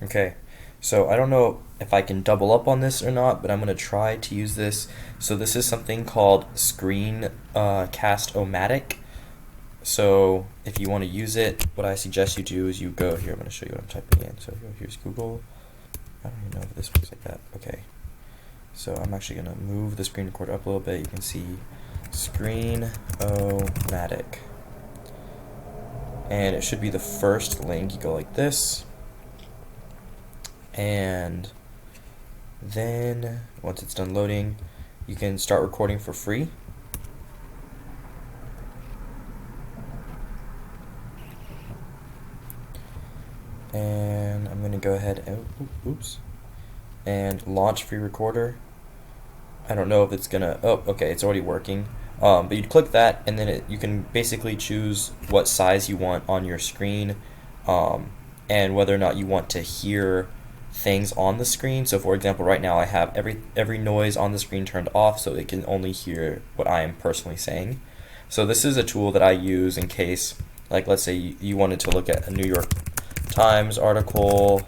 Okay, so I don't know if I can double up on this or not, but I'm going to try to use this. So this is something called Screencast-O-Matic. So if you want to use it, what I suggest you do is you go here. I'm going to show you what I'm typing in. So here's Google. I don't even know if this works like that. Okay. So I'm actually going to move the screen recorder up a little bit. You can see Screen-O-Matic. And it should be the first link. You go like this. And then once it's done loading, you can start recording for free. And I'm going to go ahead and and launch free recorder. I don't know if it's gonna, oh, okay, it's already working. But you'd click that, and then you can basically choose what size you want on your screen, and whether or not you want to hear things on the screen. So for example, right now I have every noise on the screen turned off, so it can only hear what I am personally saying. So this is a tool that I use in case, like, let's say you wanted to look at a New York Times article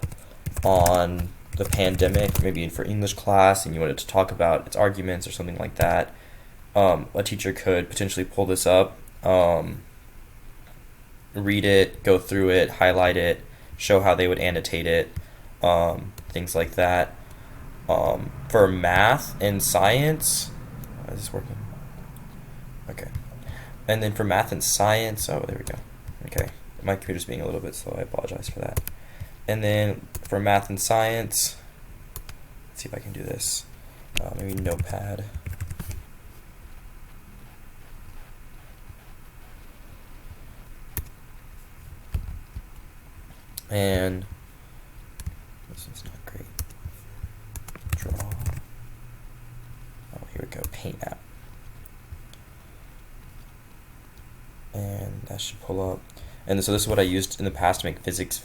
on the pandemic, maybe for English class, and you wanted to talk about its arguments or something like that. A teacher could potentially pull this up, read it, go through it, highlight it, show how they would annotate it, things like that. For math and science, is this working? Okay. And then for math and science, oh, there we go. Okay. My computer's being a little bit slow. I apologize for that. And then for math and science, let's see if I can do this. Maybe Notepad. And this is not great. Draw. Oh, here we go. Paint app. And that should pull up. And so this is what I used in the past to make physics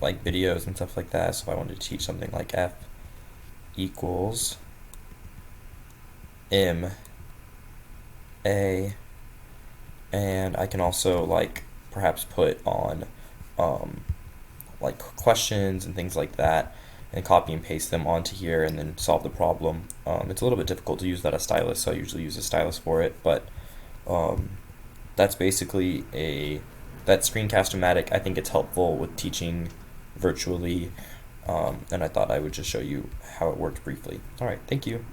like videos and stuff like that. So if I wanted to teach something like F equals M A, and I can also like perhaps put on like questions and things like that, and copy and paste them onto here and then solve the problem. It's a little bit difficult to use that as stylus, so I usually use a stylus for it, but that's basically that Screencast-O-Matic. I think it's helpful with teaching virtually, and I thought I would just show you how it worked briefly. Alright, thank you.